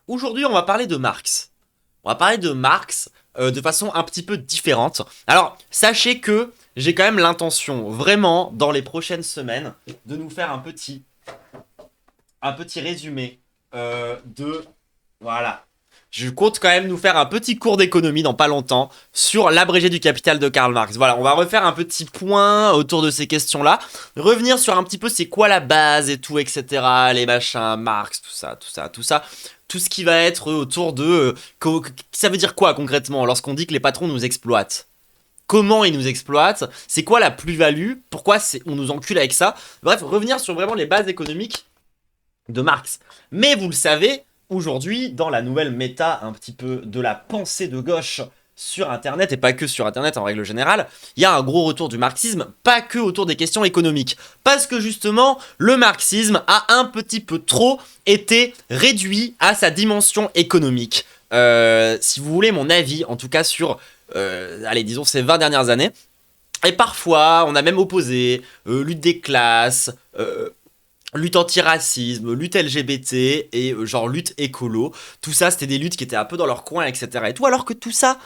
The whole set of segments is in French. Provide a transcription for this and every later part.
Aujourd'hui, on va parler de Marx. On va parler de Marx de façon un petit peu différente. Alors, sachez que j'ai quand même l'intention, vraiment, dans les prochaines semaines, de nous faire un petit résumé de... Voilà. Je compte quand même nous faire un petit cours d'économie dans pas longtemps sur l'abrégé du capital de Karl Marx. Voilà, on va refaire un petit point autour de ces questions-là, revenir sur un petit peu c'est quoi la base et tout, etc. Les machins, Marx, tout ça, tout ça, tout ça. Tout ce qui va être autour de... ça veut dire quoi concrètement lorsqu'on dit que les patrons nous exploitent? Comment ils nous exploitent? C'est quoi la plus-value? Pourquoi on nous encule avec ça? Bref, revenir sur vraiment les bases économiques de Marx. Mais vous le savez, aujourd'hui, dans la nouvelle méta un petit peu de la pensée de gauche sur Internet, et pas que sur Internet en règle générale, il y a un gros retour du marxisme, pas que autour des questions économiques. Parce que justement, le marxisme a un petit peu trop été réduit à sa dimension économique. Si vous voulez mon avis, en tout cas sur, allez, disons ces 20 dernières années, et parfois, on a même opposé lutte des classes, lutte anti-racisme, lutte LGBT et genre lutte écolo. Tout ça, c'était des luttes qui étaient un peu dans leur coin, etc. Et tout, alors que tout ça,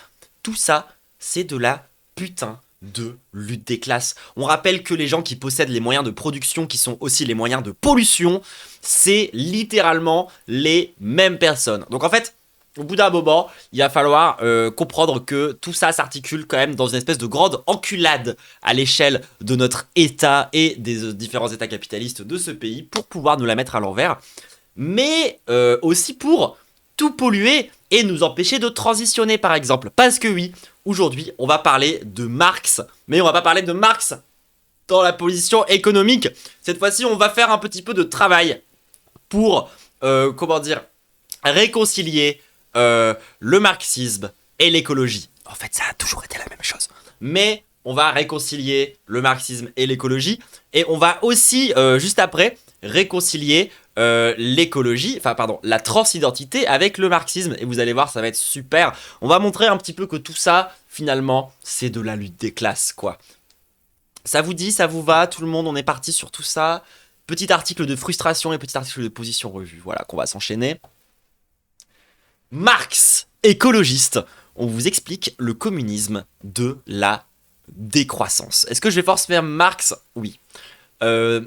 c'est de la putain de lutte des classes. On rappelle que les gens qui possèdent les moyens de production, qui sont aussi les moyens de pollution, c'est littéralement les mêmes personnes. Donc en fait, au bout d'un moment, il va falloir comprendre que tout ça s'articule quand même dans une espèce de grande enculade à l'échelle de notre État et des différents États capitalistes de ce pays pour pouvoir nous la mettre à l'envers, mais aussi pour tout polluer et nous empêcher de transitionner par exemple. Parce que oui, aujourd'hui, on va parler de Marx, mais on va pas parler de Marx dans la position économique. Cette fois-ci, on va faire un petit peu de travail pour, comment dire, réconcilier le marxisme et l'écologie. En fait, ça a toujours été la même chose. Mais on va réconcilier le marxisme et l'écologie. Et on va aussi, juste après, réconcilier l'écologie, enfin pardon, la transidentité avec le marxisme. Et vous allez voir, ça va être super. On va montrer un petit peu que tout ça, finalement, c'est de la lutte des classes, quoi. Ça vous dit, ça vous va, tout le monde, on est parti sur tout ça. Petit article de frustration et petit article de position revue. Voilà, qu'on va s'enchaîner. Marx, écologiste, on vous explique le communisme de la décroissance. Est-ce que je vais forcément faire Marx? Oui. Euh,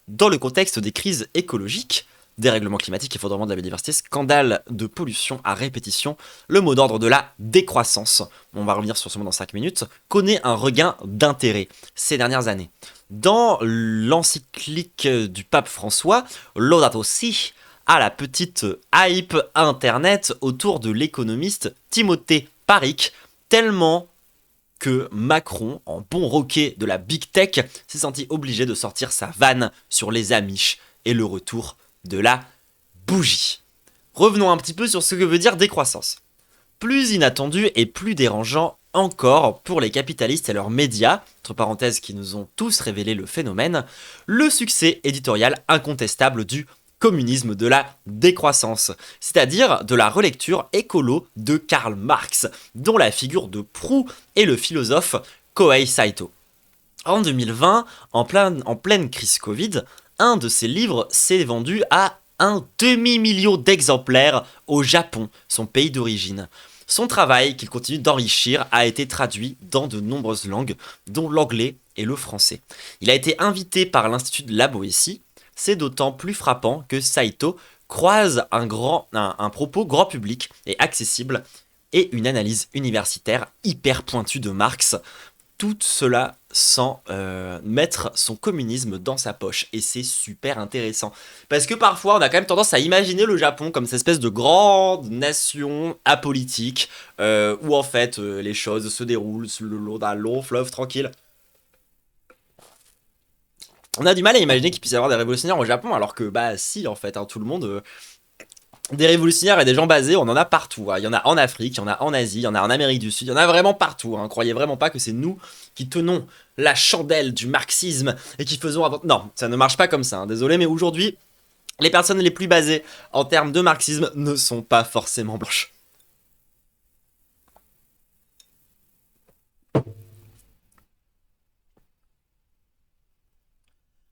Dans le contexte des crises écologiques, dérèglement climatique, effondrement de la biodiversité, scandale de pollution à répétition, le mot d'ordre de la décroissance, on va revenir sur ce mot dans 5 minutes, connaît un regain d'intérêt ces dernières années. Dans l'encyclique du pape François, Laudato Si, à la petite hype internet autour de l'économiste Timothée Paric, tellement que Macron, en bon roquet de la big tech, s'est senti obligé de sortir sa vanne sur les Amish et le retour de la bougie. Revenons un petit peu sur ce que veut dire décroissance. Plus inattendu et plus dérangeant encore pour les capitalistes et leurs médias, entre parenthèses qui nous ont tous révélé le phénomène, le succès éditorial incontestable du communisme de la décroissance, c'est-à-dire de la relecture écolo de Karl Marx, dont la figure de proue est le philosophe Kohei Saito. En 2020, en pleine crise Covid, un de ses livres s'est vendu à un demi-million d'exemplaires au Japon, son pays d'origine. Son travail, qu'il continue d'enrichir, a été traduit dans de nombreuses langues, dont l'anglais et le français. Il a été invité par l'Institut de la Boétie. C'est d'autant plus frappant que Saito croise un propos grand public et accessible et une analyse universitaire hyper pointue de Marx, tout cela sans mettre son communisme dans sa poche. Et c'est super intéressant. Parce que parfois, on a quand même tendance à imaginer le Japon comme cette espèce de grande nation apolitique, où en fait, les choses se déroulent le long d'un long fleuve tranquille. On a du mal à imaginer qu'il puisse y avoir des révolutionnaires au Japon, alors que, bah si, en fait, hein, tout le monde... des révolutionnaires et des gens basés, on en a partout. Hein. Il y en a en Afrique, il y en a en Asie, il y en a en Amérique du Sud, il y en a vraiment partout. Hein. Croyez vraiment pas que c'est nous qui tenons la chandelle du marxisme et qui faisons avant... Non, ça ne marche pas comme ça. Hein. Désolé, mais aujourd'hui, les personnes les plus basées en termes de marxisme ne sont pas forcément blanches.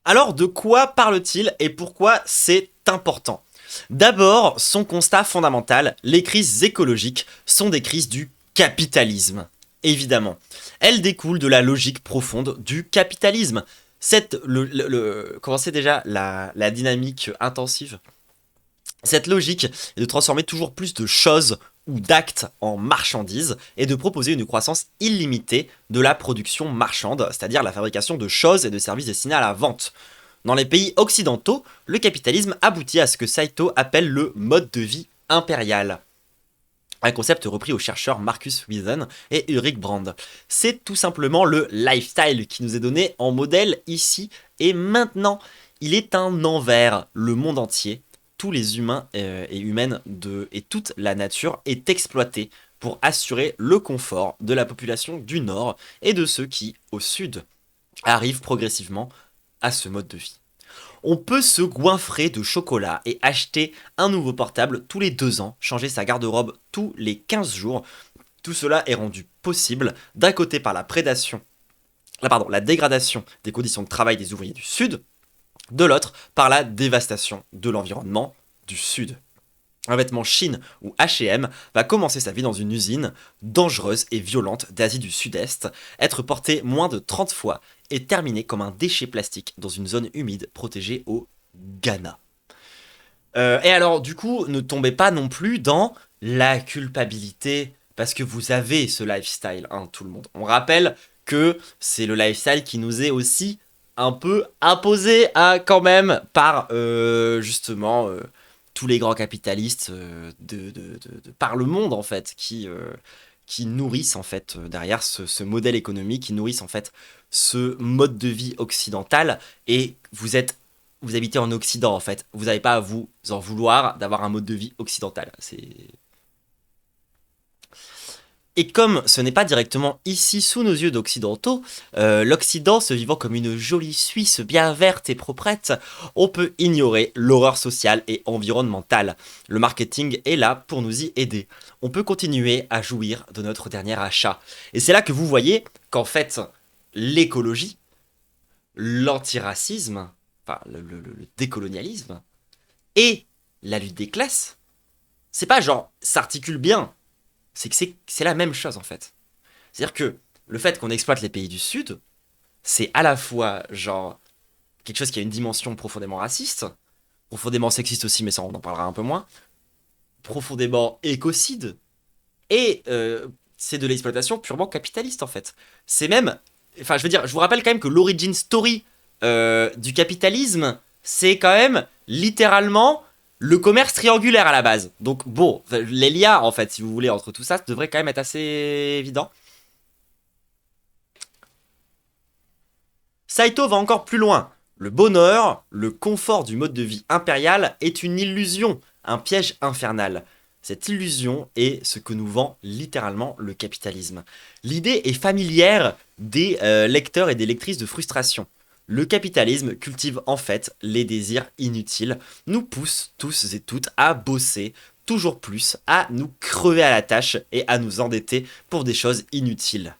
Alors, de quoi parle-t-il et pourquoi c'est important? D'abord, son constat fondamental, les crises écologiques sont des crises du capitalisme. Évidemment, elles découlent de la logique profonde du capitalisme. Comment c'est déjà la dynamique intensive? Cette logique est de transformer toujours plus de choses ou d'actes en marchandises et de proposer une croissance illimitée de la production marchande, c'est-à-dire la fabrication de choses et de services destinés à la vente. Dans les pays occidentaux, le capitalisme aboutit à ce que Saito appelle le mode de vie impérial. Un concept repris aux chercheurs Marcus Wheaton et Ulrich Brand. C'est tout simplement le lifestyle qui nous est donné en modèle ici et maintenant. Il est un envers le monde entier. Tous les humains et humaines et toute la nature est exploitée pour assurer le confort de la population du Nord et de ceux qui, au Sud, arrivent progressivement à ce mode de vie. On peut se goinfrer de chocolat et acheter un nouveau portable tous les 2 ans, changer sa garde-robe tous les 15 jours. Tout cela est rendu possible d'un côté par la dégradation des conditions de travail des ouvriers du Sud, de l'autre par la dévastation de l'environnement du Sud. Un vêtement Chine ou H&M va commencer sa vie dans une usine dangereuse et violente d'Asie du Sud-Est, être porté moins de 30 fois et terminé comme un déchet plastique dans une zone humide protégée au Ghana. Et alors, du coup, ne tombez pas non plus dans la culpabilité, parce que vous avez ce lifestyle, hein, tout le monde. On rappelle que c'est le lifestyle qui nous est aussi un peu imposé quand même par justement tous les grands capitalistes par le monde en fait qui nourrissent en fait derrière ce modèle économique, qui nourrissent en fait ce mode de vie occidental. Et vous habitez en Occident en fait, vous n'avez pas à vous en vouloir d'avoir un mode de vie occidental. Et comme ce n'est pas directement ici sous nos yeux d'occidentaux, l'Occident se vivant comme une jolie Suisse bien verte et proprette, on peut ignorer l'horreur sociale et environnementale. Le marketing est là pour nous y aider. On peut continuer à jouir de notre dernier achat. Et c'est là que vous voyez qu'en fait, l'écologie, l'antiracisme, enfin le décolonialisme et la lutte des classes, c'est pas genre s'articule bien. C'est que c'est la même chose en fait. C'est-à-dire que le fait qu'on exploite les pays du Sud, c'est à la fois genre quelque chose qui a une dimension profondément raciste, profondément sexiste aussi, mais ça on en parlera un peu moins, profondément écocide, et c'est de l'exploitation purement capitaliste en fait. C'est même, enfin je veux dire, je vous rappelle quand même que l'origin story du capitalisme, c'est quand même littéralement le commerce triangulaire à la base. Donc bon, les liens en fait, si vous voulez, entre tout ça, ça devrait quand même être assez évident. Saito va encore plus loin. Le bonheur, le confort du mode de vie impérial est une illusion, un piège infernal. Cette illusion est ce que nous vend littéralement le capitalisme. L'idée est familière des lecteurs et des lectrices de frustration. Le capitalisme cultive en fait les désirs inutiles, nous pousse tous et toutes à bosser toujours plus, à nous crever à la tâche et à nous endetter pour des choses inutiles.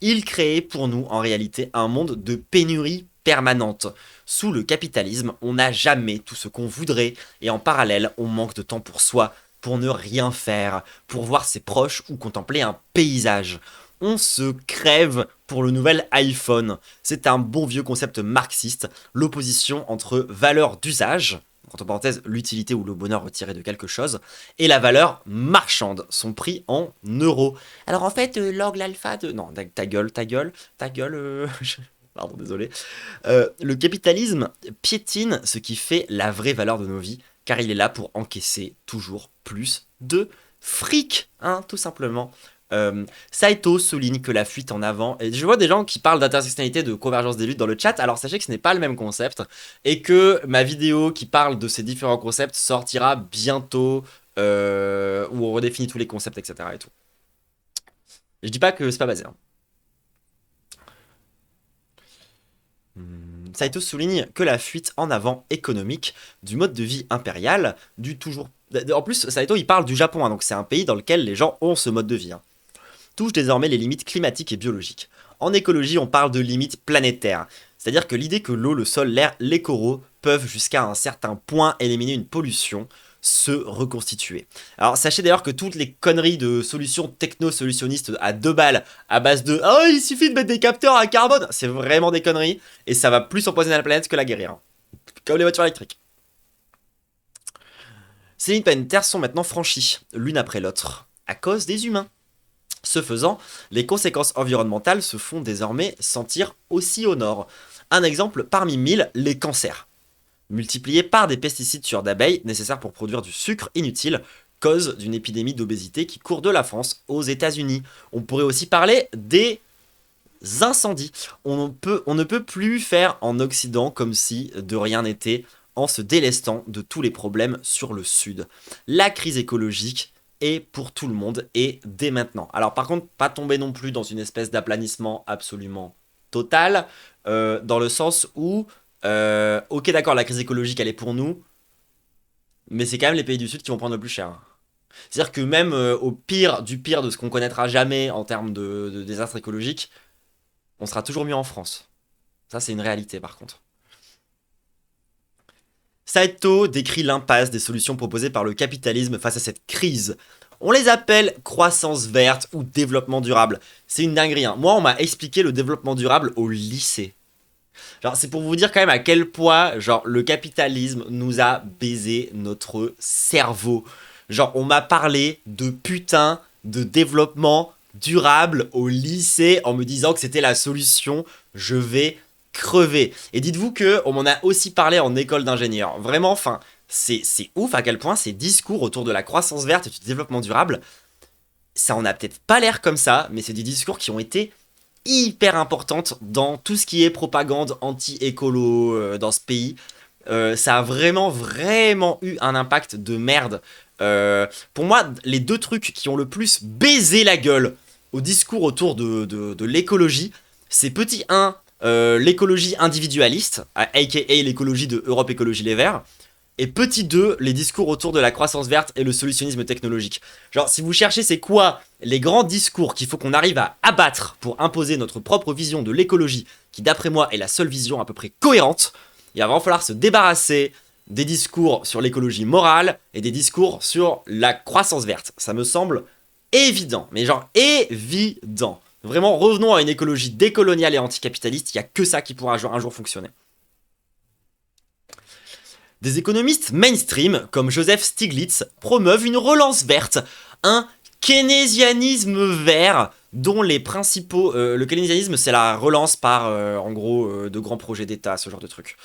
Il crée pour nous en réalité un monde de pénurie permanente. Sous le capitalisme, on n'a jamais tout ce qu'on voudrait et en parallèle, on manque de temps pour soi, pour ne rien faire, pour voir ses proches ou contempler un paysage. On se crève pour le nouvel iPhone. C'est un bon vieux concept marxiste, l'opposition entre valeur d'usage, entre parenthèses l'utilité ou le bonheur retiré de quelque chose, et la valeur marchande, son prix en euros. Alors en fait, l'angle alpha de... Non, ta gueule... Pardon, désolé. Le capitalisme piétine ce qui fait la vraie valeur de nos vies, car il est là pour encaisser toujours plus de fric, hein, tout simplement. Saito souligne que la fuite en avant, et je vois des gens qui parlent d'intersectionnalité, de convergence des luttes dans le chat, alors sachez que ce n'est pas le même concept, et que ma vidéo qui parle de ces différents concepts sortira bientôt, où on redéfinit tous les concepts, etc. et tout. Je dis pas que c'est pas basé, hein. Saito souligne que la fuite en avant économique du mode de vie impérial, En plus, Saito il parle du Japon, hein, donc c'est un pays dans lequel les gens ont ce mode de vie, hein, touche désormais les limites climatiques et biologiques. En écologie, on parle de limites planétaires, c'est-à-dire que l'idée que l'eau, le sol, l'air, les coraux peuvent jusqu'à un certain point éliminer une pollution, se reconstituer. Alors sachez d'ailleurs que toutes les conneries de solutions techno-solutionnistes à 2 balles à base de « Oh, il suffit de mettre des capteurs à carbone !» C'est vraiment des conneries et ça va plus empoisonner la planète que la guérir. Hein. Comme les voitures électriques. Ces limites planétaires sont maintenant franchies, l'une après l'autre, à cause des humains. Ce faisant, les conséquences environnementales se font désormais sentir aussi au nord. Un exemple parmi 1000, les cancers. Multipliés par des pesticides tueurs d'abeilles nécessaires pour produire du sucre inutile, cause d'une épidémie d'obésité qui court de la France aux États-Unis. On pourrait aussi parler des incendies. On ne peut plus faire en Occident comme si de rien n'était en se délestant de tous les problèmes sur le Sud. La crise écologique est pour tout le monde et dès maintenant. Alors par contre, pas tomber non plus dans une espèce d'aplanissement absolument total, dans le sens où, ok d'accord, la crise écologique elle est pour nous, mais c'est quand même les pays du Sud qui vont prendre le plus cher. C'est-à-dire que même au pire du pire de ce qu'on connaîtra jamais en termes de désastre écologique, on sera toujours mieux en France. Ça c'est une réalité par contre. Saito décrit l'impasse des solutions proposées par le capitalisme face à cette crise. On les appelle croissance verte ou développement durable. C'est une dinguerie. Hein. Moi, on m'a expliqué le développement durable au lycée. Genre, c'est pour vous dire quand même à quel point, genre, le capitalisme nous a baisé notre cerveau. Genre, on m'a parlé de putain de développement durable au lycée en me disant que c'était la solution. Je vais crever. Et dites-vous que on m'en a aussi parlé en école d'ingénieur. Vraiment, enfin, c'est ouf à quel point ces discours autour de la croissance verte et du développement durable, ça en a peut-être pas l'air comme ça, mais c'est des discours qui ont été hyper importantes dans tout ce qui est propagande anti-écolo dans ce pays. Ça a vraiment eu un impact de merde. Pour moi, les deux trucs qui ont le plus baisé la gueule au discours autour de l'écologie, c'est petit 1, l'écologie individualiste, aka l'écologie de Europe Écologie Les Verts, et petit 2, les discours autour de la croissance verte et le solutionnisme technologique. Genre, si vous cherchez c'est quoi les grands discours qu'il faut qu'on arrive à abattre pour imposer notre propre vision de l'écologie, qui d'après moi est la seule vision à peu près cohérente, il va vraiment falloir se débarrasser des discours sur l'écologie morale et des discours sur la croissance verte. Ça me semble évident, mais genre évident. Vraiment, revenons à une écologie décoloniale et anticapitaliste, il n'y a que ça qui pourra un jour fonctionner. Des économistes mainstream, comme Joseph Stiglitz, promeuvent une relance verte, un keynésianisme vert, dont les principaux... le keynésianisme, c'est la relance par, en gros, de grands projets d'État, ce genre de trucs.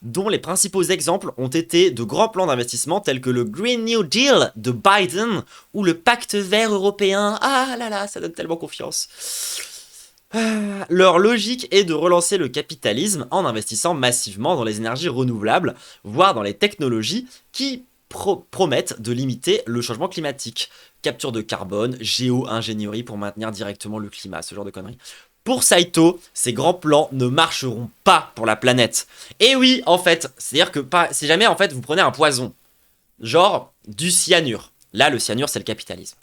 Dont les principaux exemples ont été de grands plans d'investissement tels que le Green New Deal de Biden ou le Pacte vert européen. Ah là là, ça donne tellement confiance. Leur logique est de relancer le capitalisme en investissant massivement dans les énergies renouvelables, voire dans les technologies qui promettent de limiter le changement climatique. Capture de carbone, géo-ingénierie pour maintenir directement le climat, ce genre de conneries. Pour Saito, ces grands plans ne marcheront pas pour la planète. Et oui, en fait, c'est-à-dire que si jamais en fait vous prenez un poison, genre du cyanure, là le cyanure c'est le capitalisme.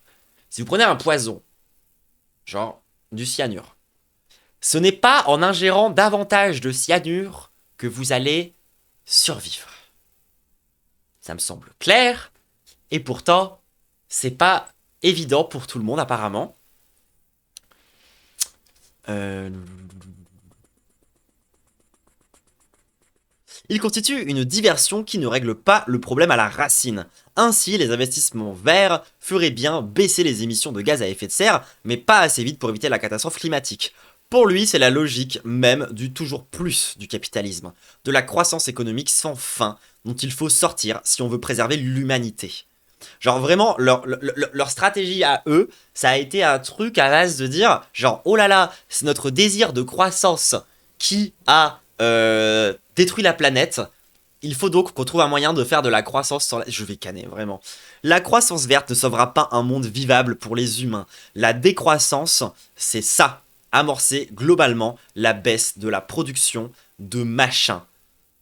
Si vous prenez un poison, genre du cyanure, ce n'est pas en ingérant davantage de cyanure que vous allez survivre. Ça me semble clair, et pourtant, c'est pas évident pour tout le monde apparemment. Il constitue une diversion qui ne règle pas le problème à la racine. Ainsi, les investissements verts feraient bien baisser les émissions de gaz à effet de serre, mais pas assez vite pour éviter la catastrophe climatique. Pour lui, c'est la logique même du toujours plus du capitalisme, de la croissance économique sans fin dont il faut sortir si on veut préserver l'humanité. Genre vraiment, leur stratégie à eux, ça a été un truc à base de dire, genre, oh là là, c'est notre désir de croissance qui a détruit la planète. Il faut donc qu'on trouve un moyen de faire de la croissance sans... Je vais canner, vraiment. La croissance verte ne sauvera pas un monde vivable pour les humains. La décroissance, c'est ça. Amorcer globalement la baisse de la production de machins.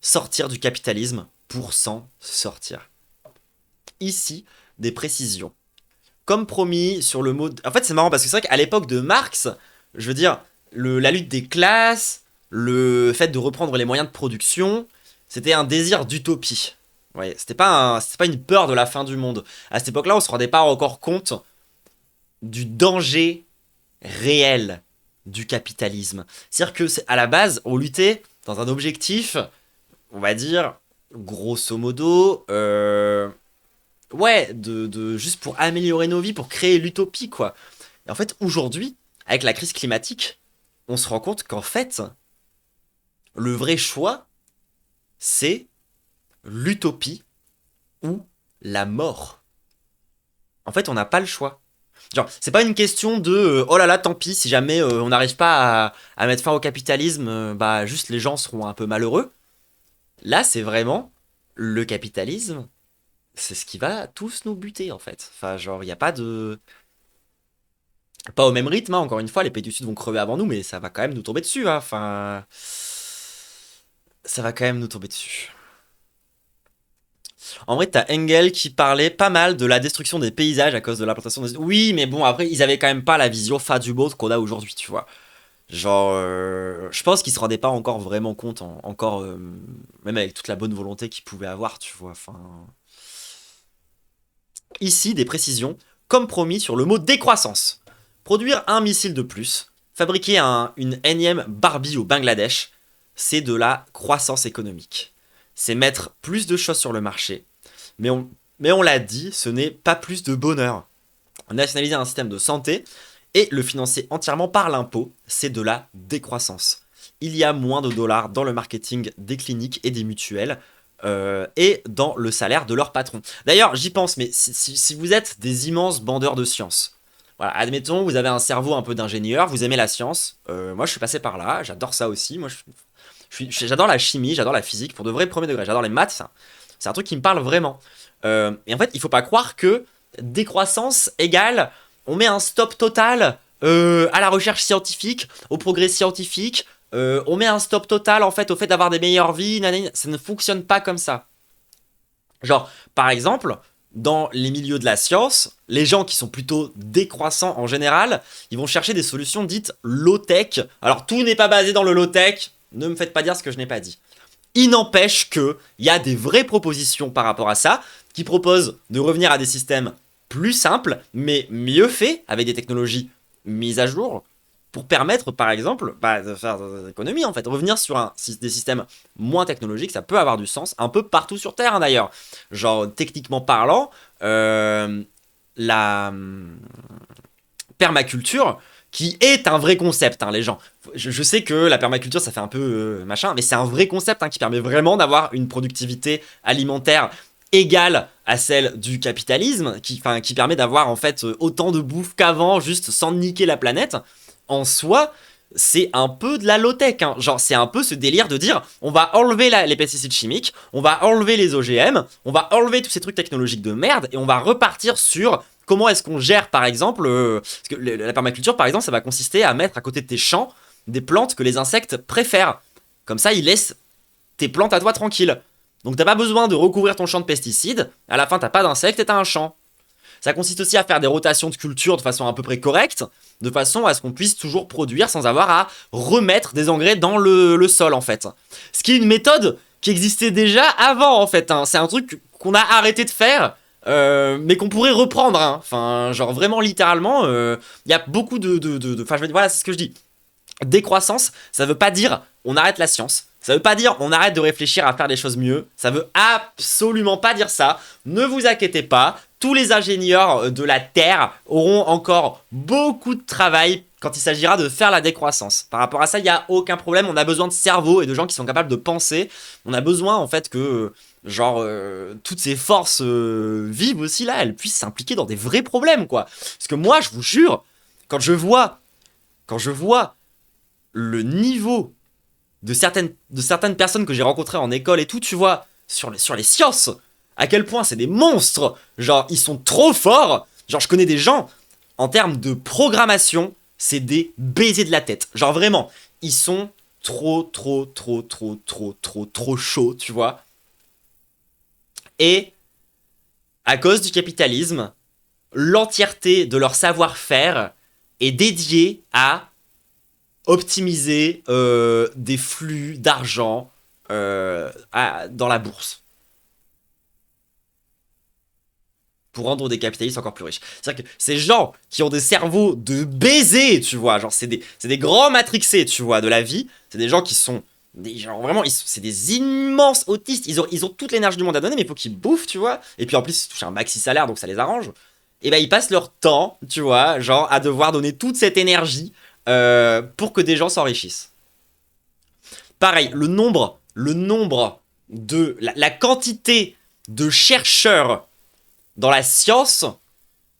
Sortir du capitalisme pour s'en sortir. Ici, des précisions. Comme promis sur le mot... En fait, c'est marrant parce que c'est vrai qu'à l'époque de Marx, je veux dire, la lutte des classes, le fait de reprendre les moyens de production, C'était un désir d'utopie. Ouais, c'était pas une peur de la fin du monde. À cette époque-là, on se rendait pas encore compte du danger réel du capitalisme. C'est-à-dire que, à la base, on luttait dans un objectif, on va dire, grosso modo, ouais, juste pour améliorer nos vies, pour créer l'utopie, quoi. Et en fait, aujourd'hui, avec la crise climatique, on se rend compte qu'en fait, le vrai choix, c'est l'utopie ou la mort. En fait, on n'a pas le choix. Genre, c'est pas une question de oh là là, tant pis, si jamais on n'arrive pas à mettre fin au capitalisme, bah juste les gens seront un peu malheureux. Là, c'est vraiment le capitalisme, c'est ce qui va tous nous buter en fait. Enfin, genre, il n'y a pas de. Pas au même rythme, hein, encore une fois, les pays du Sud vont crever avant nous, mais ça va quand même nous tomber dessus, hein. Enfin. Ça va quand même nous tomber dessus. En vrai, t'as Engel qui parlait pas mal de la destruction des paysages à cause de l'implantation des. Oui, mais bon, après, ils avaient quand même pas la vision fin du monde qu'on a aujourd'hui, tu vois. Genre, je pense qu'ils se rendaient pas encore vraiment compte, encore, même avec toute la bonne volonté qu'ils pouvaient avoir, tu vois. Enfin. Ici, des précisions, comme promis sur le mot décroissance. Produire un missile de plus, fabriquer une énième Barbie au Bangladesh, c'est de la croissance économique. C'est mettre plus de choses sur le marché. Mais on l'a dit, ce n'est pas plus de bonheur. Nationaliser un système de santé et le financer entièrement par l'impôt, c'est de la décroissance. Il y a moins de dollars dans le marketing des cliniques et des mutuelles et dans le salaire de leur patron. D'ailleurs, j'y pense, mais si vous êtes des immenses bandeurs de science, voilà, admettons, vous avez un cerveau un peu d'ingénieur, vous aimez la science, moi je suis passé par là, j'adore ça aussi, moi j'adore la chimie, j'adore la physique, pour de vrais premiers degrés, j'adore les maths, c'est un truc qui me parle vraiment. Et en fait, il faut pas croire que décroissance égale on met un stop total à la recherche scientifique, au progrès scientifique, on met un stop total en fait au fait d'avoir des meilleures vies, nanana. Ça ne fonctionne pas comme ça. Genre, par exemple, dans les milieux de la science, les gens qui sont plutôt décroissants en général, ils vont chercher des solutions dites low-tech. Alors, tout n'est pas basé dans le low-tech, ne me faites pas dire ce que je n'ai pas dit. Il n'empêche qu'il y a des vraies propositions par rapport à ça, qui proposent de revenir à des systèmes plus simples, mais mieux faits, avec des technologies mises à jour, pour permettre, par exemple, de faire des économies, en fait. Revenir sur des systèmes moins technologiques, ça peut avoir du sens, un peu partout sur Terre, hein, d'ailleurs. Genre, techniquement parlant, la permaculture, qui est un vrai concept, hein, les gens. Je sais que la permaculture, ça fait un peu machin, mais c'est un vrai concept, hein, qui permet vraiment d'avoir une productivité alimentaire égale à celle du capitalisme, qui permet d'avoir en fait autant de bouffe qu'avant, juste sans niquer la planète. En soi, c'est un peu de la low-tech, hein. Genre, c'est un peu ce délire de dire on va enlever les pesticides chimiques, on va enlever les OGM, on va enlever tous ces trucs technologiques de merde, et on va repartir sur comment est-ce qu'on gère, par exemple, parce que la permaculture, par exemple, ça va consister à mettre à côté de tes champs des plantes que les insectes préfèrent. Comme ça, ils laissent tes plantes à toi tranquilles. Donc t'as pas besoin de recouvrir ton champ de pesticides, à la fin t'as pas d'insectes et t'as un champ. Ça consiste aussi à faire des rotations de culture de façon à peu près correcte, de façon à ce qu'on puisse toujours produire sans avoir à remettre des engrais dans le sol en fait. Ce qui est une méthode qui existait déjà avant en fait, hein. C'est un truc qu'on a arrêté de faire, mais qu'on pourrait reprendre, hein. Enfin, genre vraiment littéralement, y a beaucoup de... Enfin, voilà, c'est ce que je dis. Décroissance, ça veut pas dire on arrête la science. Ça veut pas dire on arrête de réfléchir à faire des choses mieux. Ça veut absolument pas dire ça. Ne vous inquiétez pas. Tous les ingénieurs de la Terre auront encore beaucoup de travail quand il s'agira de faire la décroissance. Par rapport à ça, il n'y a aucun problème. On a besoin de cerveau et de gens qui sont capables de penser. On a besoin en fait que toutes ces forces vives aussi là, elles puissent s'impliquer dans des vrais problèmes, quoi. Parce que moi, je vous jure, quand je vois le niveau de certaines personnes que j'ai rencontrées en école et tout, tu vois, sur les sciences, à quel point c'est des monstres. Genre, ils sont trop forts. Genre, je connais des gens, en termes de programmation, c'est des baisers de la tête. Genre, vraiment, ils sont trop chauds, tu vois. Et, à cause du capitalisme, l'entièreté de leur savoir-faire est dédiée à optimiser des flux d'argent dans la bourse. Pour rendre des capitalistes encore plus riches. C'est-à-dire que ces gens qui ont des cerveaux de baiser, tu vois, genre c'est des grands matrixés, tu vois, de la vie, c'est des gens qui sont genre vraiment, c'est des immenses autistes, ils ont toute l'énergie du monde à donner, mais il faut qu'ils bouffent, tu vois, et puis en plus ils touchent un maxi salaire, donc ça les arrange, et ben ils passent leur temps, tu vois, genre à devoir donner toute cette énergie pour que des gens s'enrichissent. Pareil, le nombre de, la quantité de chercheurs dans la science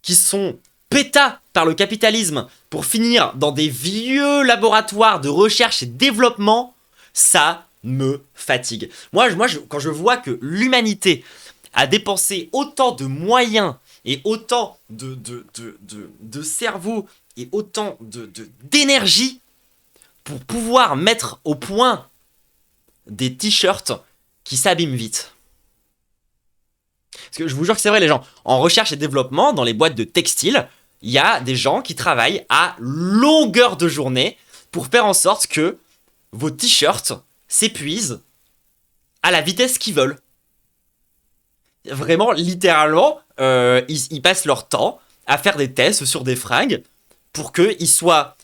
qui sont pétas par le capitalisme pour finir dans des vieux laboratoires de recherche et développement, ça me fatigue. Moi, quand je vois que l'humanité a dépensé autant de moyens et autant de cerveau et autant d'énergie pour pouvoir mettre au point des t-shirts qui s'abîment vite. Parce que je vous jure que c'est vrai, les gens, en recherche et développement, dans les boîtes de textile, il y a des gens qui travaillent à longueur de journée pour faire en sorte que vos t-shirts s'épuisent à la vitesse qu'ils veulent. Vraiment, littéralement, ils passent leur temps à faire des tests sur des fringues pour qu'ils soient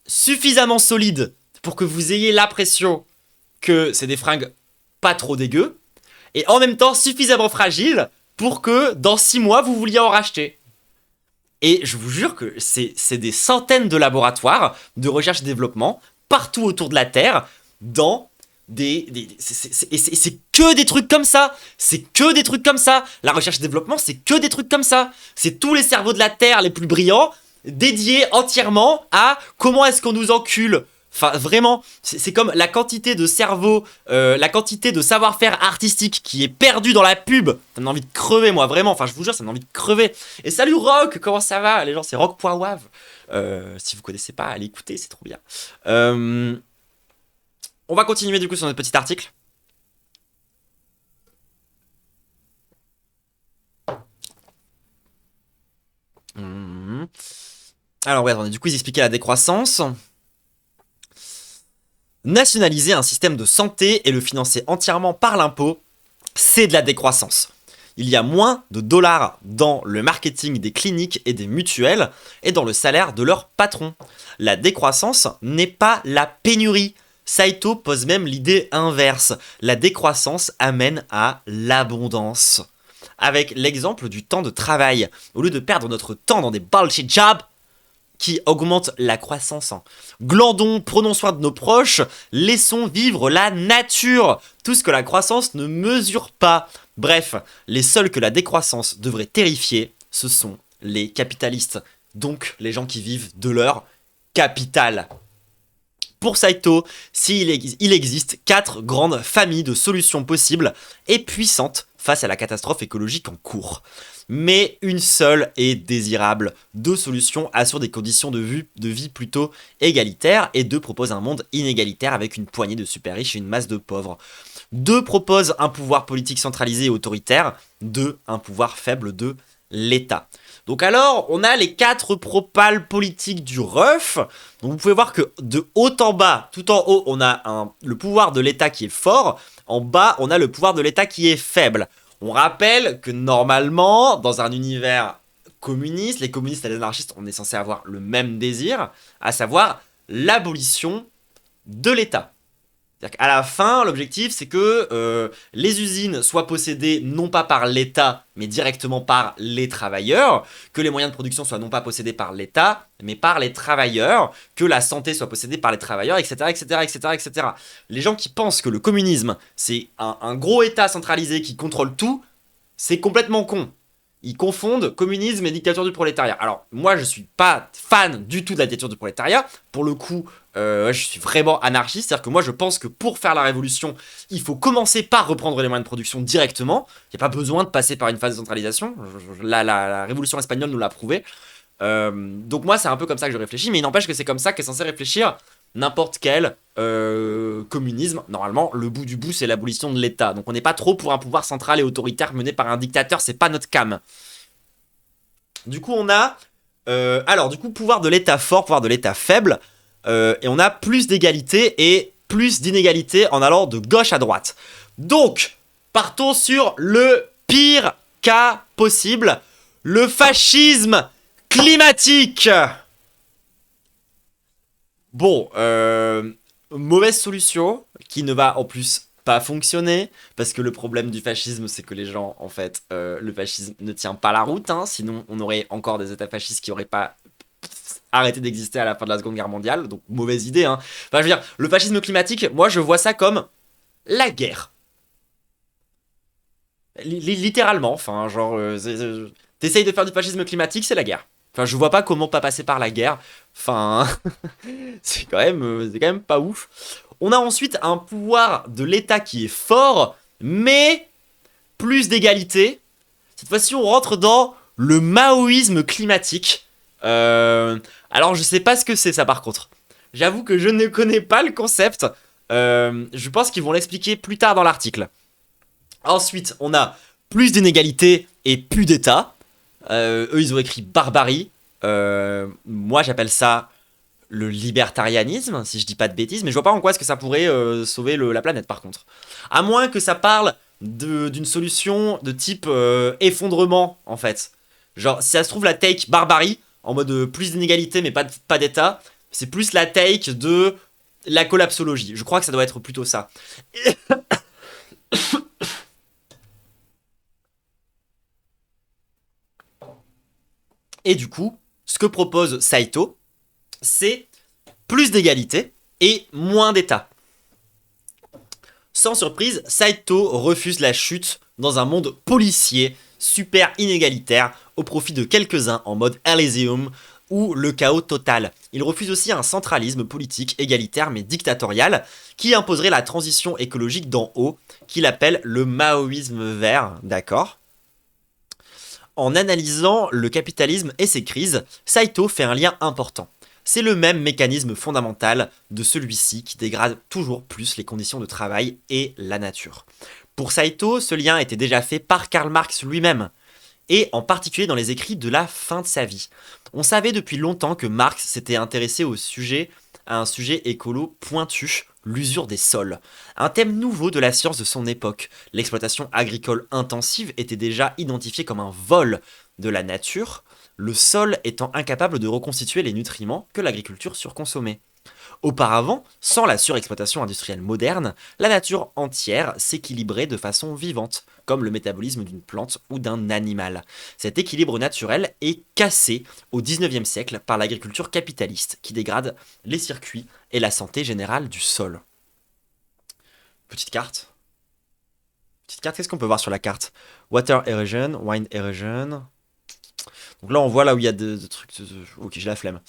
suffisamment solides pour que vous ayez l'impression que c'est des fringues pas trop dégueu, et en même temps suffisamment fragiles pour que dans 6 mois vous vouliez en racheter. Et je vous jure que c'est des centaines de laboratoires de recherche et développement partout autour de la Terre dans c'est que des trucs comme ça. C'est que des trucs comme ça. La recherche et développement, c'est que des trucs comme ça. C'est tous les cerveaux de la Terre les plus brillants dédiés entièrement à comment est-ce qu'on nous encule. Enfin, vraiment, c'est comme la quantité de cerveau, la quantité de savoir-faire artistique qui est perdu dans la pub. Ça me donne envie de crever, moi, vraiment. Enfin, je vous jure, ça me donne envie de crever. Et salut Rock, comment ça va? Les gens, c'est rock.wav. Si vous connaissez pas, allez écouter, c'est trop bien. On va continuer du coup sur notre petit article. Alors, ouais, attendez, du coup, ils expliquaient la décroissance. Nationaliser un système de santé et le financer entièrement par l'impôt, c'est de la décroissance. Il y a moins de dollars dans le marketing des cliniques et des mutuelles et dans le salaire de leurs patrons. La décroissance n'est pas la pénurie. Saito pose même l'idée inverse. La décroissance amène à l'abondance. Avec l'exemple du temps de travail. Au lieu de perdre notre temps dans des bullshit jobs qui augmentent la croissance. Glandons, prenons soin de nos proches, laissons vivre la nature. Tout ce que la croissance ne mesure pas. Bref, les seuls que la décroissance devrait terrifier, ce sont les capitalistes. Donc les gens qui vivent de leur capital. Pour Saito, il existe 4 grandes familles de solutions possibles et puissantes face à la catastrophe écologique en cours. Mais une seule est désirable. 2 solutions assurent des conditions de vie plutôt égalitaires et 2 proposent un monde inégalitaire avec une poignée de super riches et une masse de pauvres. 2 proposent un pouvoir politique centralisé et autoritaire, 2 un pouvoir faible de l'État. Donc alors, on a les 4 propales politiques du REF. Donc vous pouvez voir que de haut en bas, tout en haut, on a le pouvoir de l'État qui est fort. En bas, on a le pouvoir de l'État qui est faible. On rappelle que normalement, dans un univers communiste, les communistes et les anarchistes, on est censé avoir le même désir, à savoir l'abolition de l'État. C'est-à-dire qu'à la fin, l'objectif, c'est que les usines soient possédées non pas par l'État, mais directement par les travailleurs, que les moyens de production soient non pas possédés par l'État, mais par les travailleurs, que la santé soit possédée par les travailleurs, etc., etc., etc., etc. Les gens qui pensent que le communisme, c'est un gros État centralisé qui contrôle tout, c'est complètement con. Ils confondent communisme et dictature du prolétariat. Alors, moi, je suis pas fan du tout de la dictature du prolétariat. Pour le coup, je suis vraiment anarchiste. C'est-à-dire que moi, je pense que pour faire la révolution, il faut commencer par reprendre les moyens de production directement. Il n'y a pas besoin de passer par une phase de centralisation. La révolution espagnole nous l'a prouvé. Donc moi, c'est un peu comme ça que je réfléchis. Mais il n'empêche que c'est comme ça qu'est censé réfléchir n'importe quel communisme. Normalement, le bout du bout, c'est l'abolition de l'État. Donc on n'est pas trop pour un pouvoir central et autoritaire mené par un dictateur, c'est pas notre cam. Du coup, on a... alors, du coup, pouvoir de l'État fort, pouvoir de l'État faible. Et on a plus d'égalité et plus d'inégalités en allant de gauche à droite. Donc, partons sur le pire cas possible, le fascisme climatique. Bon, mauvaise solution qui ne va en plus pas fonctionner parce que le problème du fascisme c'est que les gens en fait le fascisme ne tient pas la route hein, sinon on aurait encore des états fascistes qui auraient pas arrêté d'exister à la fin de la Seconde Guerre mondiale, donc mauvaise idée hein. Enfin je veux dire, le fascisme climatique, moi je vois ça comme la guerre. Littéralement, enfin genre t'essayes de faire du fascisme climatique, c'est la guerre. Enfin, je vois pas comment pas passer par la guerre. Enfin, c'est quand même pas ouf. On a ensuite un pouvoir de l'État qui est fort, mais plus d'égalité. Cette fois-ci, on rentre dans le maoïsme climatique. Alors, je sais pas ce que c'est ça par contre. J'avoue que je ne connais pas le concept. Je pense qu'ils vont l'expliquer plus tard dans l'article. Ensuite, on a plus d'inégalité et plus d'État. Eux, ils ont écrit barbarie. Moi, j'appelle ça le libertarianisme, si je dis pas de bêtises, mais je vois pas en quoi est-ce que ça pourrait sauver la planète, par contre. À moins que ça parle d'une solution de type effondrement, en fait. Genre, si ça se trouve, la take barbarie, en mode plus d'inégalité, mais pas d'État, c'est plus la take de la collapsologie. Je crois que ça doit être plutôt ça. Et du coup, ce que propose Saito, c'est plus d'égalité et moins d'État. Sans surprise, Saito refuse la chute dans un monde policier, super inégalitaire, au profit de quelques-uns en mode Elysium ou le chaos total. Il refuse aussi un centralisme politique égalitaire mais dictatorial qui imposerait la transition écologique d'en haut, qu'il appelle le maoïsme vert, d'accord ? En analysant le capitalisme et ses crises, Saito fait un lien important. C'est le même mécanisme fondamental de celui-ci qui dégrade toujours plus les conditions de travail et la nature. Pour Saito, ce lien était déjà fait par Karl Marx lui-même, et en particulier dans les écrits de la fin de sa vie. On savait depuis longtemps que Marx s'était intéressé à un sujet écolo pointu, l'usure des sols. Un thème nouveau de la science de son époque. L'exploitation agricole intensive était déjà identifiée comme un vol de la nature, le sol étant incapable de reconstituer les nutriments que l'agriculture surconsommait. Auparavant, sans la surexploitation industrielle moderne, la nature entière s'équilibrait de façon vivante, comme le métabolisme d'une plante ou d'un animal. Cet équilibre naturel est cassé au XIXe siècle par l'agriculture capitaliste, qui dégrade les circuits et la santé générale du sol. Petite carte. Qu'est-ce qu'on peut voir sur la carte? Water erosion, wind erosion. Donc là, on voit là où il y a des trucs. Ok, j'ai la flemme.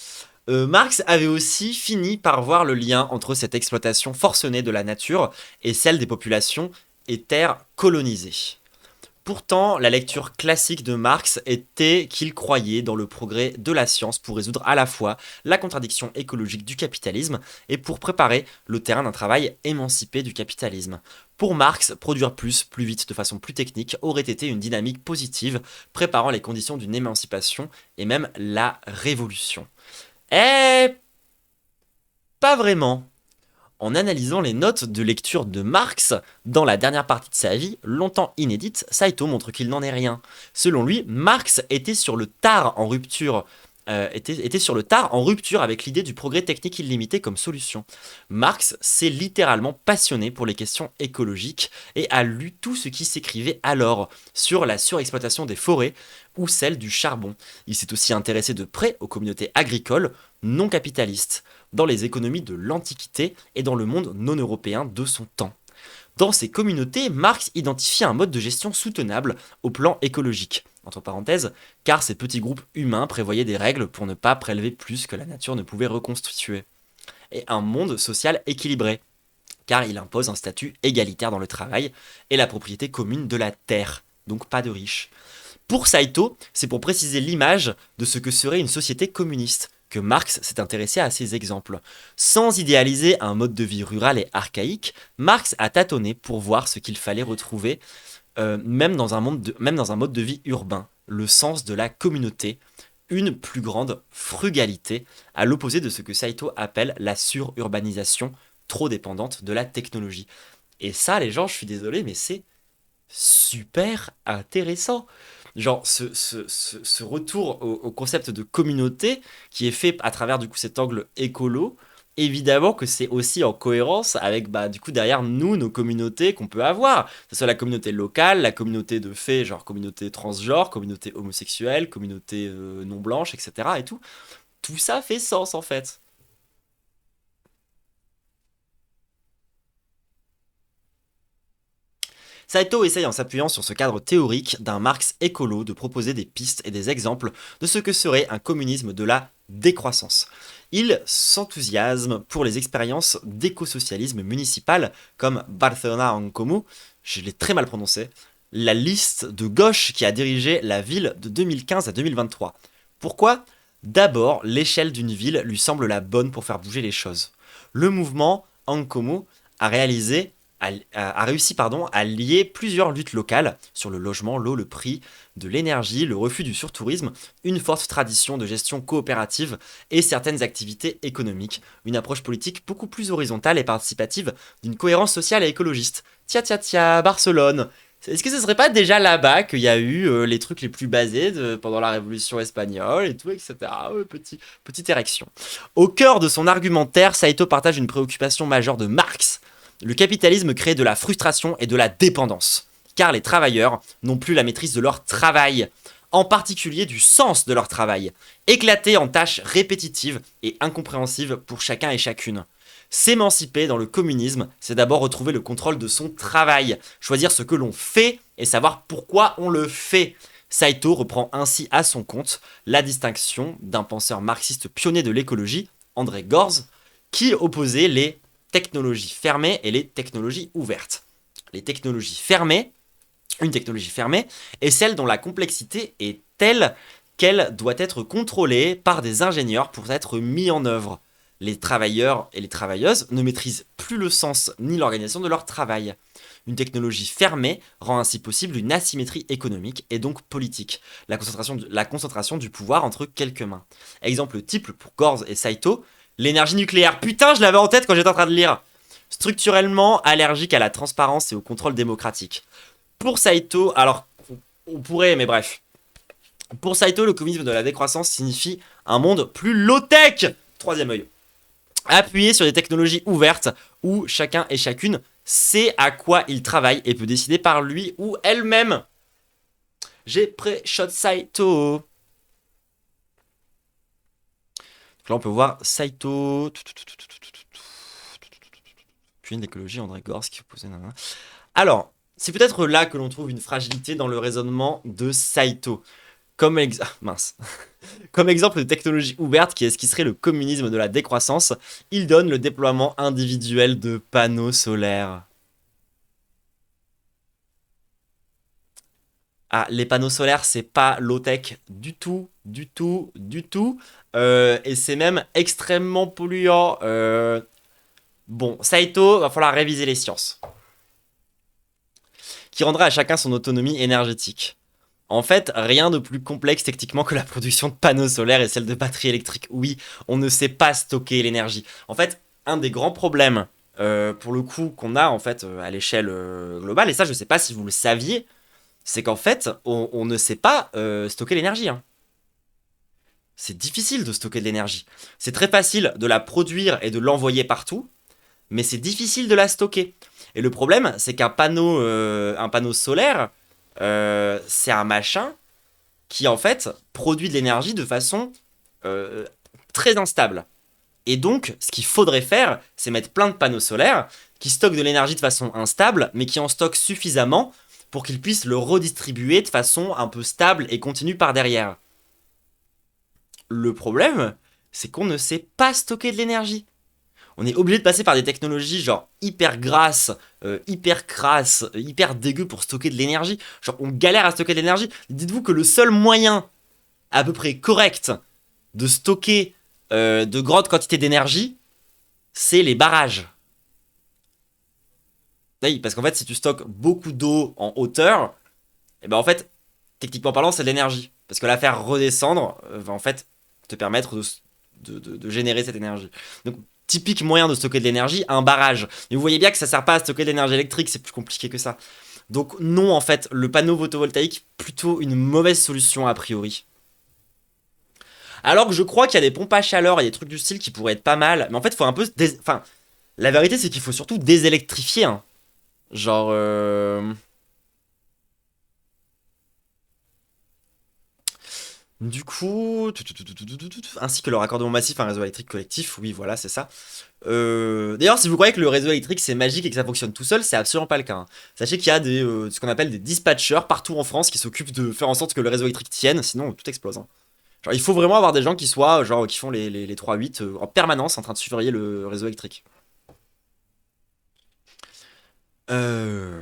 Marx avait aussi fini par voir le lien entre cette exploitation forcenée de la nature et celle des populations et terres colonisées. Pourtant, la lecture classique de Marx était qu'il croyait dans le progrès de la science pour résoudre à la fois la contradiction écologique du capitalisme et pour préparer le terrain d'un travail émancipé du capitalisme. Pour Marx, produire plus vite, de façon plus technique, aurait été une dynamique positive, préparant les conditions d'une émancipation et même la révolution. Eh, pas vraiment. En analysant les notes de lecture de Marx dans la dernière partie de sa vie, longtemps inédite, Saito montre qu'il n'en est rien. Selon lui, Marx était sur le tard en rupture avec l'idée du progrès technique illimité comme solution. Marx s'est littéralement passionné pour les questions écologiques et a lu tout ce qui s'écrivait alors sur la surexploitation des forêts ou celle du charbon. Il s'est aussi intéressé de près aux communautés agricoles non capitalistes, dans les économies de l'Antiquité et dans le monde non européen de son temps. Dans ces communautés, Marx identifie un mode de gestion soutenable au plan écologique, entre parenthèses, car ces petits groupes humains prévoyaient des règles pour ne pas prélever plus que la nature ne pouvait reconstituer, et un monde social équilibré, car il impose un statut égalitaire dans le travail et la propriété commune de la terre, donc pas de riches. Pour Saito, c'est pour préciser l'image de ce que serait une société communiste que Marx s'est intéressé à ces exemples. Sans idéaliser un mode de vie rural et archaïque, Marx a tâtonné pour voir ce qu'il fallait retrouver, même dans un mode de vie urbain, le sens de la communauté, une plus grande frugalité, à l'opposé de ce que Saito appelle la sururbanisation trop dépendante de la technologie. Et ça, les gens, je suis désolé, mais c'est super intéressant. Genre, ce retour au concept de communauté qui est fait à travers du coup cet angle écolo, évidemment que c'est aussi en cohérence avec bah du coup derrière nous, nos communautés qu'on peut avoir. Que ce soit la communauté locale, la communauté de fait, genre communauté transgenre, communauté homosexuelle, communauté non blanche, etc. et tout. Tout ça fait sens en fait. Saito essaye en s'appuyant sur ce cadre théorique d'un Marx écolo de proposer des pistes et des exemples de ce que serait un communisme de la décroissance. Il s'enthousiasme pour les expériences d'écosocialisme municipal comme Barcelona en Comú, je l'ai très mal prononcé, la liste de gauche qui a dirigé la ville de 2015 à 2023. Pourquoi? D'abord, l'échelle d'une ville lui semble la bonne pour faire bouger les choses. Le mouvement Ankomu a réalisé a réussi à lier plusieurs luttes locales sur le logement, l'eau, le prix de l'énergie, le refus du surtourisme, une forte tradition de gestion coopérative et certaines activités économiques, une approche politique beaucoup plus horizontale et participative d'une cohérence sociale et écologiste. Tia, Barcelone. Est-ce que ce serait pas déjà là-bas qu'il y a eu les trucs les plus basés pendant la Révolution espagnole et tout, etc. Petite érection. Au cœur de son argumentaire, Saito partage une préoccupation majeure de Marx. Le capitalisme crée de la frustration et de la dépendance, car les travailleurs n'ont plus la maîtrise de leur travail, en particulier du sens de leur travail, éclaté en tâches répétitives et incompréhensibles pour chacun et chacune. S'émanciper dans le communisme, c'est d'abord retrouver le contrôle de son travail, choisir ce que l'on fait et savoir pourquoi on le fait. Saito reprend ainsi à son compte la distinction d'un penseur marxiste pionnier de l'écologie, André Gorz, qui opposait les technologies fermées et les technologies ouvertes. Les technologies fermées, une technologie fermée, est celle dont la complexité est telle qu'elle doit être contrôlée par des ingénieurs pour être mise en œuvre. Les travailleurs et les travailleuses ne maîtrisent plus le sens ni l'organisation de leur travail. Une technologie fermée rend ainsi possible une asymétrie économique et donc politique, la concentration du pouvoir entre quelques mains. Exemple type pour Gorz et Saito, l'énergie nucléaire. Putain, je l'avais en tête quand j'étais en train de lire. Structurellement allergique à la transparence et au contrôle démocratique. Pour Saito, alors, on pourrait, mais bref. Pour Saito, le communisme de la décroissance signifie un monde plus low-tech. Troisième œil. Appuyé sur des technologies ouvertes où chacun et chacune sait à quoi il travaille et peut décider par lui ou elle-même. J'ai pré-shot Saito. Donc là, on peut voir Saito. Puis une d'écologie, André Gorz qui opposait. Alors, c'est peut-être là que l'on trouve une fragilité dans le raisonnement de Saito. Mince. Comme exemple de technologie ouverte qui esquisserait le communisme de la décroissance, il donne le déploiement individuel de panneaux solaires. Ah, les panneaux solaires, c'est pas low-tech du tout, du tout, du tout. Et c'est même extrêmement polluant. Bon, Saito, va falloir réviser les sciences. Qui rendra à chacun son autonomie énergétique. En fait, rien de plus complexe techniquement que la production de panneaux solaires et celle de batteries électriques. Oui, on ne sait pas stocker l'énergie. En fait, un des grands problèmes, pour le coup, qu'on a en fait à l'échelle globale, et ça, je sais pas si vous le saviez, c'est qu'en fait, on ne sait pas stocker l'énergie. Hein. C'est difficile de stocker de l'énergie. C'est très facile de la produire et de l'envoyer partout, mais c'est difficile de la stocker. Et le problème, c'est qu'un panneau solaire, c'est un machin qui en fait produit de l'énergie de façon très instable. Et donc, ce qu'il faudrait faire, c'est mettre plein de panneaux solaires qui stockent de l'énergie de façon instable, mais qui en stockent suffisamment pour qu'ils puissent le redistribuer de façon un peu stable et continue par derrière. Le problème, c'est qu'on ne sait pas stocker de l'énergie. On est obligé de passer par des technologies genre hyper grasses, hyper crasses, hyper dégueu pour stocker de l'énergie. Genre on galère à stocker de l'énergie. Dites-vous que le seul moyen à peu près correct de stocker de grandes quantités d'énergie, c'est les barrages. Oui, parce qu'en fait si tu stockes beaucoup d'eau en hauteur, et ben en fait, techniquement parlant, c'est de l'énergie. Parce que la faire redescendre va en fait te permettre de générer cette énergie. Donc typique moyen de stocker de l'énergie, un barrage. Et vous voyez bien que ça sert pas à stocker de l'énergie électrique, c'est plus compliqué que ça. Donc non, en fait, le panneau photovoltaïque, plutôt une mauvaise solution a priori. Alors que je crois qu'il y a des pompes à chaleur et des trucs du style qui pourraient être pas mal, mais en fait, il faut un peu... Enfin, la vérité, c'est qu'il faut surtout désélectrifier, hein. Genre... Du coup, ainsi que le raccordement massif à un réseau électrique collectif, oui, voilà, c'est ça. D'ailleurs, si vous croyez que le réseau électrique c'est magique et que ça fonctionne tout seul, c'est absolument pas le cas, hein. Sachez qu'il y a ce qu'on appelle des dispatchers partout en France qui s'occupent de faire en sorte que le réseau électrique tienne, sinon tout explose, hein. Genre, il faut vraiment avoir des gens qui soient, genre, qui font les 3-8 en permanence en train de surveiller le réseau électrique. Euh...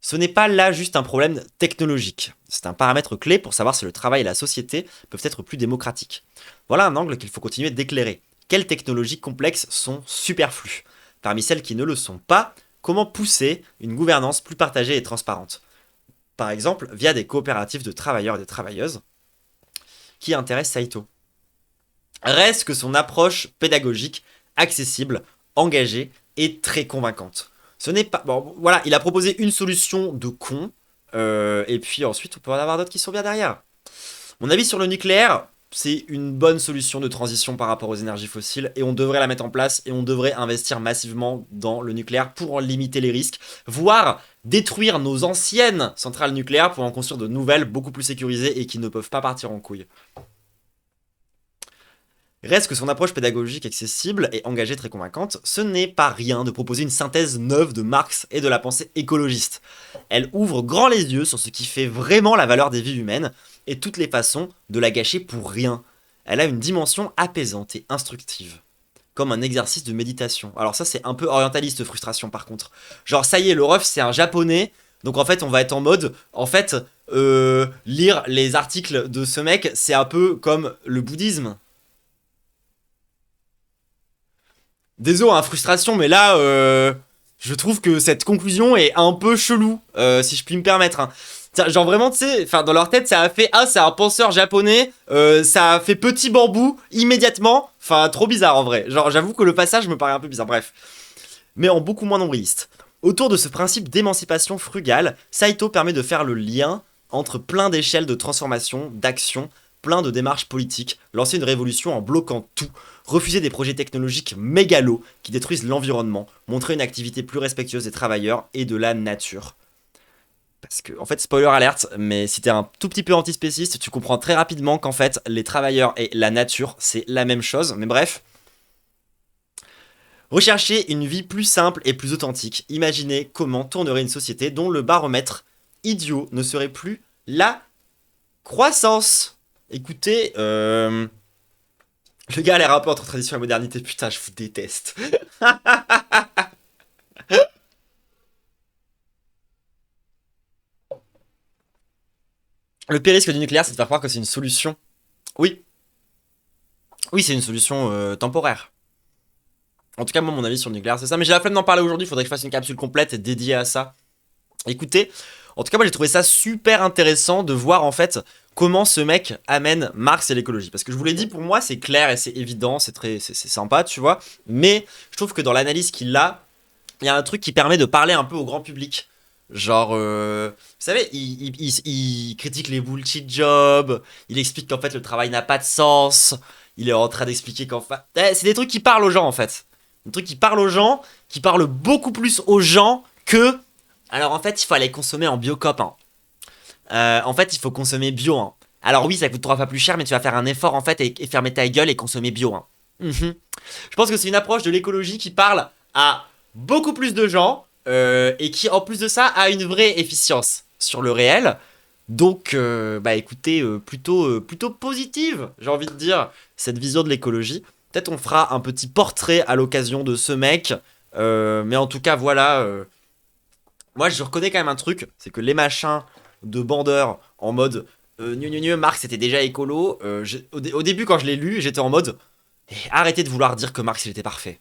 Ce n'est pas là juste un problème technologique. C'est un paramètre clé pour savoir si le travail et la société peuvent être plus démocratiques. Voilà un angle qu'il faut continuer d'éclairer. Quelles technologies complexes sont superflues? Parmi celles qui ne le sont pas, comment pousser une gouvernance plus partagée et transparente? Par exemple, via des coopératives de travailleurs et de travailleuses qui intéressent Saito. Reste que son approche pédagogique, accessible, engagée et très convaincante. Ce n'est pas... Bon, voilà, il a proposé une solution de con, et puis ensuite on peut en avoir d'autres qui sont bien derrière. Mon avis sur le nucléaire, c'est une bonne solution de transition par rapport aux énergies fossiles, et on devrait la mettre en place, et on devrait investir massivement dans le nucléaire pour en limiter les risques, voire détruire nos anciennes centrales nucléaires pour en construire de nouvelles, beaucoup plus sécurisées, et qui ne peuvent pas partir en couille. Reste que son approche pédagogique accessible et engagée très convaincante, ce n'est pas rien de proposer une synthèse neuve de Marx et de la pensée écologiste. Elle ouvre grand les yeux sur ce qui fait vraiment la valeur des vies humaines et toutes les façons de la gâcher pour rien. Elle a une dimension apaisante et instructive, comme un exercice de méditation. Alors ça c'est un peu orientaliste frustration par contre. Genre ça y est, le ref c'est un japonais, donc en fait on va être en mode, en fait, lire les articles de ce mec c'est un peu comme le bouddhisme. Désolé, hein, frustration, mais là, je trouve que cette conclusion est un peu chelou, si je puis me permettre, hein. Genre vraiment, tu sais, enfin dans leur tête, ça a fait ah, c'est un penseur japonais, ça a fait petit bambou immédiatement. Enfin, trop bizarre en vrai. Genre, j'avoue que le passage me paraît un peu bizarre. Bref, mais en beaucoup moins nombriliste. Autour de ce principe d'émancipation frugale, Saito permet de faire le lien entre plein d'échelles de transformation, d'action, plein de démarches politiques, lancer une révolution en bloquant tout, refuser des projets technologiques mégalos qui détruisent l'environnement, montrer une activité plus respectueuse des travailleurs et de la nature. Parce que, en fait, spoiler alerte, mais si t'es un tout petit peu antispéciste, tu comprends très rapidement qu'en fait, les travailleurs et la nature, c'est la même chose. Mais bref. Recherchez une vie plus simple et plus authentique. Imaginez comment tournerait une société dont le baromètre idiot ne serait plus la croissance. Écoutez, le gars a l'air un peu entre tradition et modernité. Putain, je vous déteste. Le pire risque du nucléaire, c'est de faire croire que c'est une solution. Oui, oui, c'est une solution temporaire. En tout cas, moi, mon avis sur le nucléaire, c'est ça. Mais j'ai la flemme d'en parler aujourd'hui. Il faudrait que je fasse une capsule complète dédiée à ça. Écoutez, en tout cas, moi, j'ai trouvé ça super intéressant de voir en fait comment ce mec amène Marx et l'écologie. Parce que je vous l'ai dit, pour moi, c'est clair et c'est évident, c'est sympa, tu vois. Mais je trouve que dans l'analyse qu'il a, il y a un truc qui permet de parler un peu au grand public. Genre, vous savez, il critique les bullshit jobs, il explique qu'en fait le travail n'a pas de sens, il est en train d'expliquer qu'en fait... C'est des trucs qui parlent aux gens en fait. Des trucs qui parlent aux gens, qui parlent beaucoup plus aux gens que... Alors en fait, il faut aller consommer en biocop, hein. En fait, il faut consommer bio, hein. Alors oui, ça coûte 3 fois plus cher, mais tu vas faire un effort en fait et fermer ta gueule et consommer bio, hein. Mhm. Je pense que c'est une approche de l'écologie qui parle à beaucoup plus de gens et qui en plus de ça a une vraie efficience sur le réel. Donc, bah écoutez, plutôt positive, j'ai envie de dire, cette vision de l'écologie. Peut-être on fera un petit portrait à l'occasion de ce mec. Mais en tout cas, voilà. Moi, je reconnais quand même un truc, c'est que les machins de bandeurs en mode Marx était déjà écolo. Au début, quand je l'ai lu, j'étais en mode arrêtez de vouloir dire que Marx il était parfait.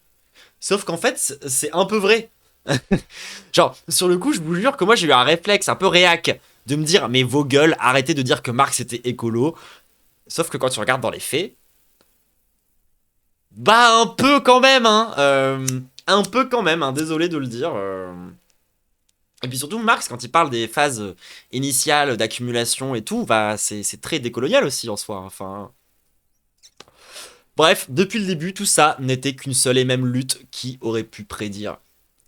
Sauf qu'en fait, c'est un peu vrai. Genre, sur le coup, je vous jure que moi j'ai eu un réflexe un peu réac de me dire mais vos gueules, arrêtez de dire que Marx était écolo. Sauf que quand tu regardes dans les faits, Bah un peu quand même, hein. Un peu quand même, hein, désolé de le dire. Et puis surtout, Marx, quand il parle des phases initiales d'accumulation et tout, bah c'est très décolonial aussi en soi. Enfin, bref, depuis le début, tout ça n'était qu'une seule et même lutte. Qui aurait pu prédire?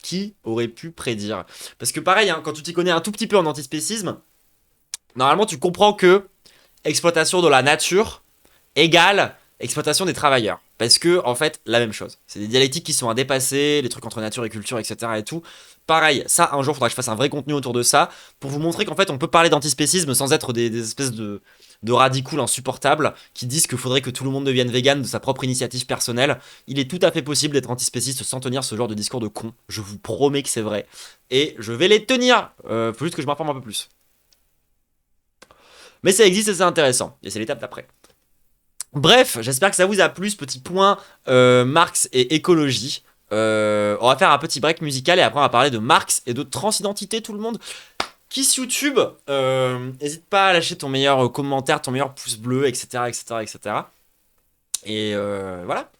Qui aurait pu prédire? Parce que pareil, hein, quand tu t'y connais un tout petit peu en antispécisme, normalement tu comprends que exploitation de la nature égale exploitation des travailleurs. Parce que, en fait, la même chose. C'est des dialectiques qui sont à dépasser, les trucs entre nature et culture, etc. et tout. Pareil, ça, un jour, il faudra que je fasse un vrai contenu autour de ça, pour vous montrer qu'en fait, on peut parler d'antispécisme sans être des espèces de radicaux insupportables qui disent qu'il faudrait que tout le monde devienne vegan de sa propre initiative personnelle. Il est tout à fait possible d'être antispéciste sans tenir ce genre de discours de con. Je vous promets que c'est vrai. Et je vais les tenir. Faut juste que je m'informe un peu plus. Mais ça existe et c'est intéressant. Et c'est l'étape d'après. Bref, j'espère que ça vous a plu ce petit point Marx et écologie. On va faire un petit break musical et après on va parler de Marx et de transidentité tout le monde. Kiss YouTube, n'hésite pas à lâcher ton meilleur commentaire, ton meilleur pouce bleu, etc. etc. etc. Et voilà.